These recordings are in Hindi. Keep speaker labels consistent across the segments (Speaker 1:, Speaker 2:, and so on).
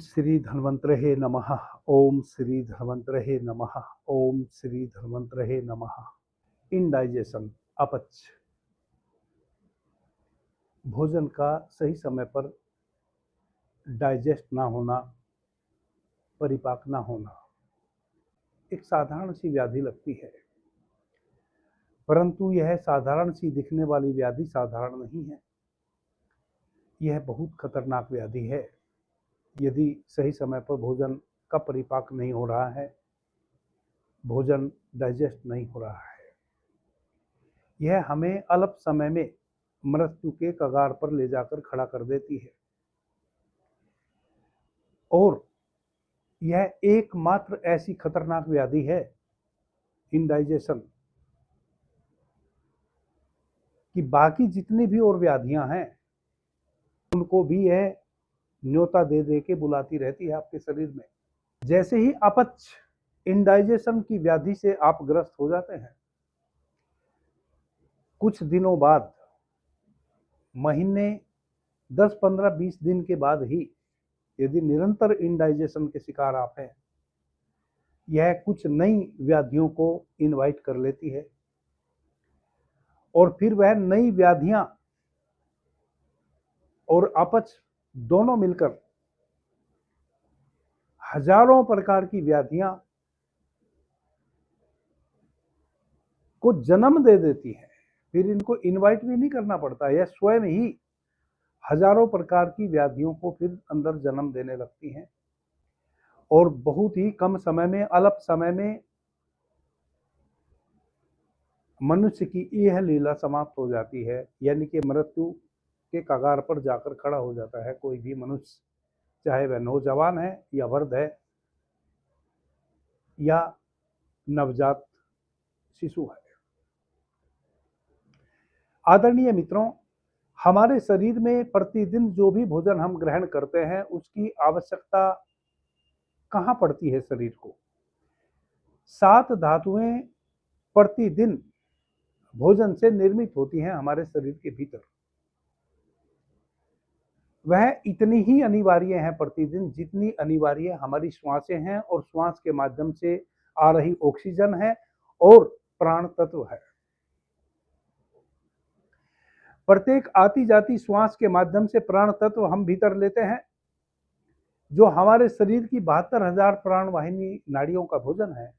Speaker 1: श्री धन्वंतरे नमः। ओम श्री धन्वंतरे नमः। ओम श्री धन्वंतरे नमः। इंडाइजेशन, अपच, भोजन का सही समय पर डाइजेस्ट ना होना, परिपाक ना होना एक साधारण सी व्याधि लगती है, परंतु यह साधारण सी दिखने वाली व्याधि साधारण नहीं है। यह बहुत खतरनाक व्याधि है। यदि सही समय पर भोजन का परिपाक नहीं हो रहा है, भोजन डाइजेस्ट नहीं हो रहा है, यह हमें अल्प समय में मृत्यु के कगार पर ले जाकर खड़ा कर देती है। और यह एकमात्र ऐसी खतरनाक व्याधि है इंडाइजेशन कि बाकी जितनी भी और व्याधियां हैं उनको भी यह न्योता दे दे के बुलाती रहती है आपके शरीर में। जैसे ही अपच, इंडाइजेशन की व्याधि से आप ग्रस्त हो जाते हैं, कुछ दिनों बाद, महीने, 10, 15, 20 दिन के बाद ही यदि निरंतर इंडाइजेशन के शिकार आप हैं, यह कुछ नई व्याधियों को इनवाइट कर लेती है और फिर वह नई व्याधियां और अपच दोनों मिलकर हजारों प्रकार की व्याधियां को जन्म दे देती है। फिर इनको इनवाइट भी नहीं करना पड़ता, यह स्वयं ही हजारों प्रकार की व्याधियों को फिर अंदर जन्म देने लगती हैं और बहुत ही कम समय में, अल्प समय में मनुष्य की यह लीला समाप्त हो जाती है, यानी कि मृत्यु के कगार पर जाकर खड़ा हो जाता है कोई भी मनुष्य, चाहे वह नौजवान है या वृद्ध है या नवजात शिशु है। आदरणीय मित्रों, हमारे शरीर में प्रतिदिन जो भी भोजन हम ग्रहण करते हैं उसकी आवश्यकता कहाँ पड़ती है शरीर को? 7 धातुएं प्रतिदिन भोजन से निर्मित होती हैं हमारे शरीर के भीतर। वह इतनी ही अनिवार्य है प्रतिदिन जितनी अनिवार्य हमारी श्वासें हैं और श्वास के माध्यम से आ रही ऑक्सीजन है और प्राण तत्व है। प्रत्येक आती जाती श्वास के माध्यम से प्राण तत्व हम भीतर लेते हैं, जो हमारे शरीर की 72,000 प्राणवाहिनी नाड़ियों का भोजन है,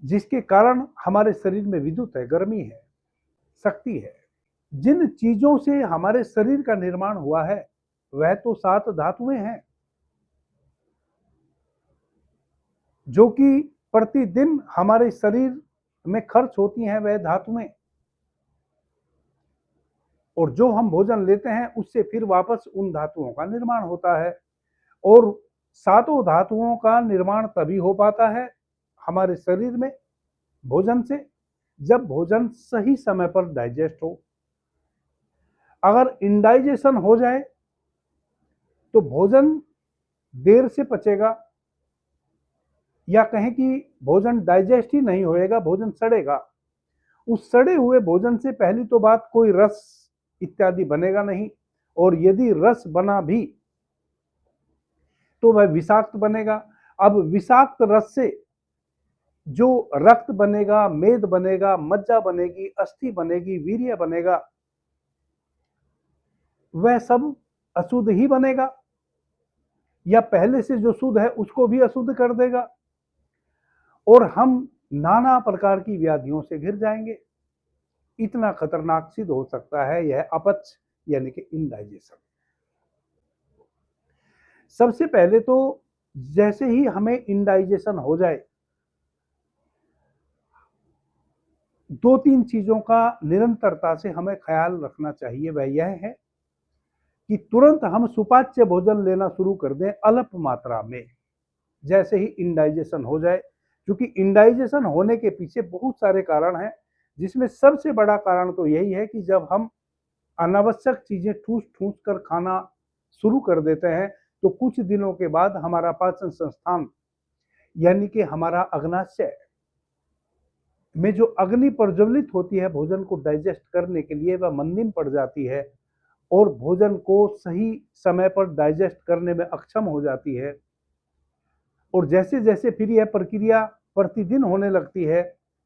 Speaker 1: जिसके कारण हमारे शरीर में विद्युत है, गर्मी है, शक्ति है। जिन चीजों से हमारे शरीर का निर्माण हुआ है वह तो 7 धातुएं हैं, जो कि प्रतिदिन हमारे शरीर में खर्च होती हैं वह धातुएं, और जो हम भोजन लेते हैं उससे फिर वापस उन धातुओं का निर्माण होता है। और 7 धातुओं का निर्माण तभी हो पाता है हमारे शरीर में भोजन से, जब भोजन सही समय पर डाइजेस्ट हो। अगर इंडाइजेशन हो जाए तो भोजन देर से पचेगा, या कहें कि भोजन डाइजेस्ट ही नहीं होएगा, भोजन सड़ेगा। उस सड़े हुए भोजन से पहली तो बात कोई रस इत्यादि बनेगा नहीं, और यदि रस बना भी तो वह विषाक्त बनेगा। अब विषाक्त रस से जो रक्त बनेगा, मेद बनेगा, मज्जा बनेगी, अस्थि बनेगी, वीर्य बनेगा, वह सब अशुद्ध ही बनेगा, या पहले से जो शुद्ध है उसको भी अशुद्ध कर देगा, और हम नाना प्रकार की व्याधियों से घिर जाएंगे। इतना खतरनाक सिद्ध हो सकता है यह अपच, यानी कि इंडाइजेशन। सबसे पहले तो जैसे ही हमें इंडाइजेशन हो जाए, 2-3 चीजों का निरंतरता से हमें ख्याल रखना चाहिए। वह यह है कि तुरंत हम सुपाच्य भोजन लेना शुरू कर दें अल्प मात्रा में, जैसे ही इंडाइजेशन हो जाए। क्योंकि इंडाइजेशन होने के पीछे बहुत सारे कारण हैं, जिसमें सबसे बड़ा कारण तो यही है कि जब हम अनावश्यक चीजें ठूस ठूस कर खाना शुरू कर देते हैं तो कुछ दिनों के बाद हमारा पाचन संस्थान, यानी कि हमारा अग्नाशय में जो अग्नि प्रज्वलित होती है भोजन को डाइजेस्ट करने के लिए, वह मंदिन पड़ जाती है और भोजन को सही समय पर डाइजेस्ट करने में अक्षम हो जाती है, और जैसे जैसे फिर यह प्रक्रिया प्रतिदिन होने लगती है,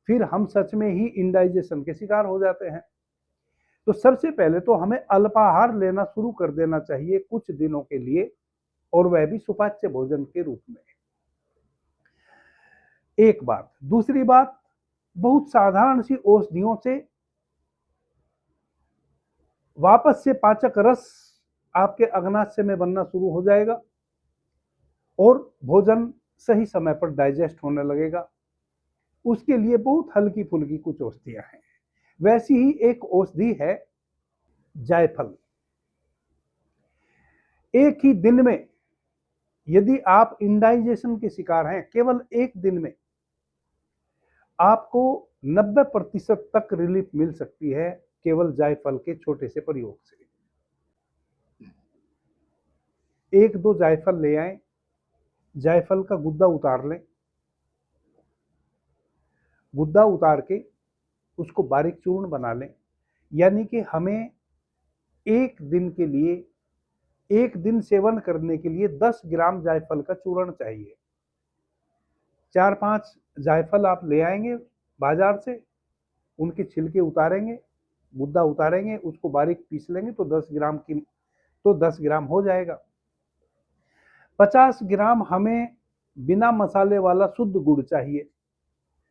Speaker 1: फिर हम सच में ही इंडाइजेशन के शिकार हो जाते हैं। तो सबसे पहले तो हमें अल्पाहार लेना शुरू कर देना चाहिए कुछ दिनों के लिए, और वह भी सुपाच्य भोजन के रूप में। एक बात। दूसरी बात, बहुत साधारण सी औषधियों से वापस से पाचक रस आपके अग्नाशय में बनना शुरू हो जाएगा और भोजन सही समय पर डाइजेस्ट होने लगेगा। उसके लिए बहुत हल्की फुल्की कुछ औषधियां हैं। वैसी ही एक औषधि है जायफल। एक ही दिन में यदि आप इंडाइजेशन के शिकार हैं, केवल एक दिन में आपको 90% तक रिलीफ मिल सकती है केवल जायफल के छोटे से प्रयोग से। एक दो जायफल ले आए, जायफल का गुद्दा उतार लें, गुद्दा उतार के उसको बारीक चूर्ण बना लें। यानी कि हमें एक दिन के लिए, एक दिन सेवन करने के लिए 10 ग्राम जायफल का चूर्ण चाहिए। 4-5 जायफल आप ले आएंगे बाजार से, उनके छिलके उतारेंगे, गुद्दा उतारेंगे, उसको बारीक पीस लेंगे तो 10 ग्राम हो जाएगा। 50 ग्राम हमें बिना मसाले वाला शुद्ध गुड़ चाहिए,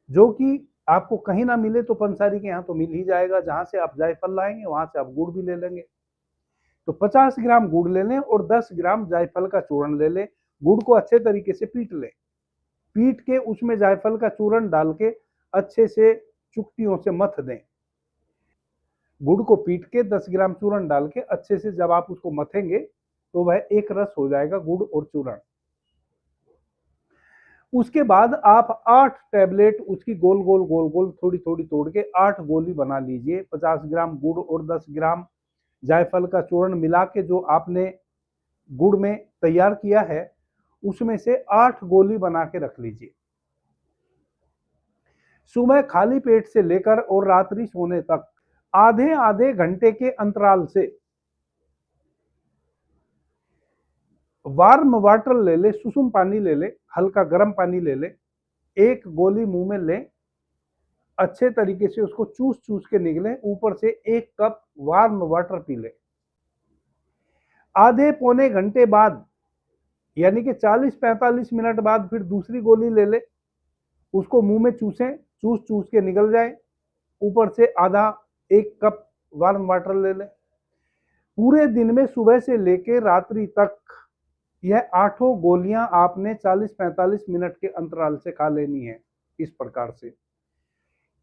Speaker 1: जो कि आपको कहीं ना मिले तो पंसारी के यहाँ तो मिल ही जाएगा। जहां से आप जायफल लाएंगे वहां से आप गुड़ भी ले लेंगे। तो 50 ग्राम गुड़ ले लें और 10 ग्राम जायफल का चूर्ण ले लें। गुड़ को अच्छे तरीके से पीट लें, पीट के उसमें जायफल का चूर्ण डाल के अच्छे से चुटकियों से मथ दें। गुड़ को पीट के 10 ग्राम चूर्ण डाल के अच्छे से जब आप उसको मथेंगे तो वह एक रस हो जाएगा, गुड़ और चूर्ण। उसके बाद आप 8 टैबलेट उसकी गोल गोल गोल गोल थोड़ी थोड़ी तोड़ के 8 गोली बना लीजिए। 50 ग्राम गुड़ और 10 ग्राम जायफल का चूर्ण मिला के जो आपने गुड़ में तैयार किया है, उसमें से 8 गोली बना के रख लीजिए। सुबह खाली पेट से लेकर और रात्रि सोने तक आधे आधे घंटे के अंतराल से वार्म वाटर ले ले, सुसुम पानी ले ले, हल्का गर्म पानी ले ले, एक गोली मुंह में लें, अच्छे तरीके से उसको चूस चूस के निगलें, ऊपर से 1 कप वार्म वाटर पी लें। आधे पौने घंटे बाद यानी कि 40-45 मिनट बाद फिर दूसरी गोली ले ले, उसको मुंह में चूसें, चूस चूस के निकल जाए, ऊपर से आधा 1 कप वार्म वाटर ले लें। पूरे दिन में सुबह से लेकर रात्रि तक यह 8 गोलियां आपने 40-45 मिनट के अंतराल से खा लेनी है। इस प्रकार से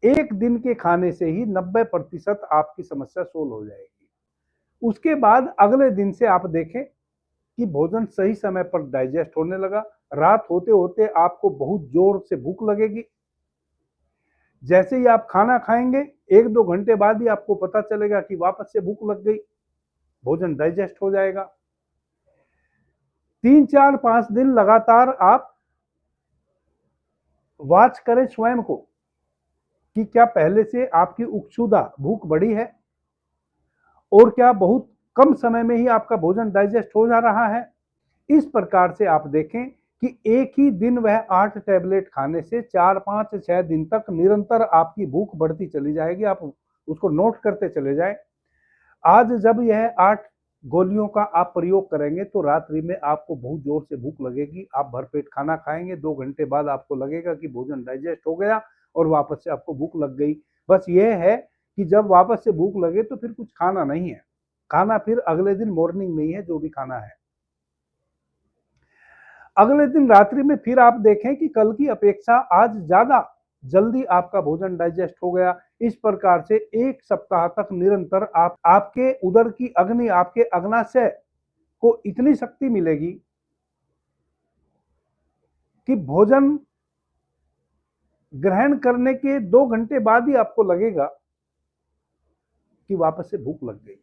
Speaker 1: एक दिन के खाने से ही 90% आपकी समस्या सोल्व हो जाएगी। उसके बाद अगले दिन से आप देखें कि भोजन सही समय पर डाइजेस्ट होने लगा। रात होते होते आपको बहुत जोर से भूख लगेगी। जैसे ही आप खाना खाएंगे 1-2 घंटे बाद ही आपको पता चलेगा कि वापस से भूख लग गई, भोजन डाइजेस्ट हो जाएगा। 3-4-5 दिन लगातार आप वॉच करें स्वयं को कि क्या पहले से आपकी उपक्षुधा भूख बढ़ी है और क्या बहुत कम समय में ही आपका भोजन डाइजेस्ट हो जा रहा है। इस प्रकार से आप देखें कि एक ही दिन वह 8 टैबलेट खाने से 4-5-6 दिन तक निरंतर आपकी भूख बढ़ती चली जाएगी। आप उसको नोट करते चले जाएं। आज जब यह 8 गोलियों का आप प्रयोग करेंगे तो रात्रि में आपको बहुत जोर से भूख लगेगी। आप भरपेट खाना खाएंगे, 2 घंटे बाद आपको लगेगा कि भोजन डाइजेस्ट हो गया और वापस से आपको भूख लग गई। बस यह है कि जब वापस से भूख लगे तो फिर कुछ खाना नहीं है, खाना फिर अगले दिन मॉर्निंग में ही है, जो भी खाना है। अगले दिन रात्रि में फिर आप देखें कि कल की अपेक्षा आज ज्यादा जल्दी आपका भोजन डाइजेस्ट हो गया। इस प्रकार से 1 सप्ताह तक निरंतर आपके उदर की अग्नि, आपके अग्नाशय को इतनी शक्ति मिलेगी कि भोजन ग्रहण करने के 2 घंटे बाद ही आपको लगेगा कि वापस से भूख लग गई।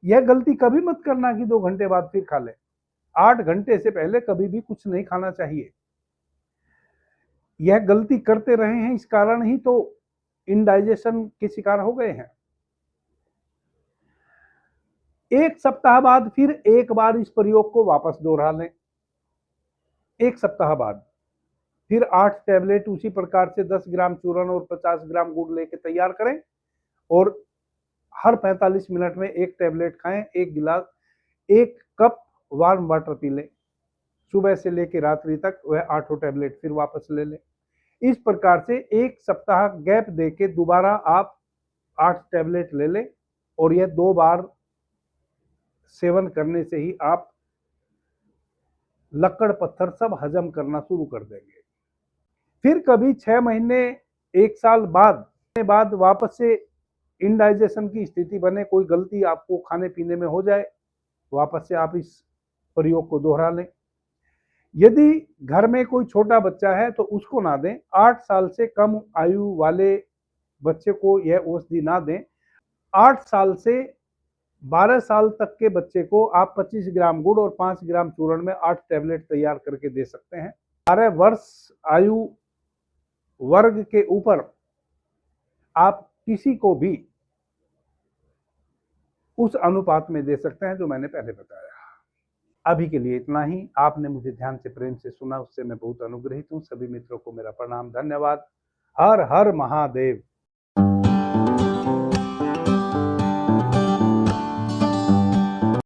Speaker 1: यह गलती कभी मत करना कि 2 घंटे बाद फिर खा ले। 8 घंटे से पहले कभी भी कुछ नहीं खाना चाहिए। यह गलती करते रहे हैं, इस कारण ही तो इंडाइजेशन के शिकार हो गए हैं। 1 सप्ताह बाद फिर एक बार इस प्रयोग को वापस दोहरा लें। 1 सप्ताह बाद फिर 8 टैबलेट उसी प्रकार से 10 ग्राम चूर्ण और 50 ग्राम गुड़ लेके तैयार करें और हर 45 मिनट में 1 टैबलेट खाएं। 1 कप वार्म वाटर पी लें। सुबह से लेकर रात्रि तक वह 8 टैबलेट फिर वापस ले लें। इस प्रकार से 1 सप्ताह गैप देके दोबारा आप 8 टैबलेट ले लें और यह 2 बार सेवन करने से ही आप लकड़ पत्थर सब हजम करना शुरू कर देंगे। फिर कभी 6 महीने 1 साल बाद वापस से इनडाइजेशन की स्थिति बने, कोई गलती आपको खाने पीने में हो जाए, वापस से आप इस प्रयोग को दोहरा लें। यदि घर में कोई छोटा बच्चा है तो उसको ना दें। 8 साल से कम आयु वाले बच्चे को यह औषधि ना दें। 8 साल से 12 साल तक के बच्चे को आप 25 ग्राम गुड़ और 5 ग्राम चूर्ण में 8 टैबलेट तैयार करके दे सकते हैं। 12 वर्ष आयु वर्ग के ऊपर आप किसी को भी उस अनुपात में दे सकते हैं जो मैंने पहले बताया। अभी के लिए इतना ही। आपने मुझे ध्यान से प्रेम से सुना, उससे मैं बहुत अनुग्रहित हूँ। सभी मित्रों को मेरा प्रणाम, धन्यवाद। हर हर महादेव।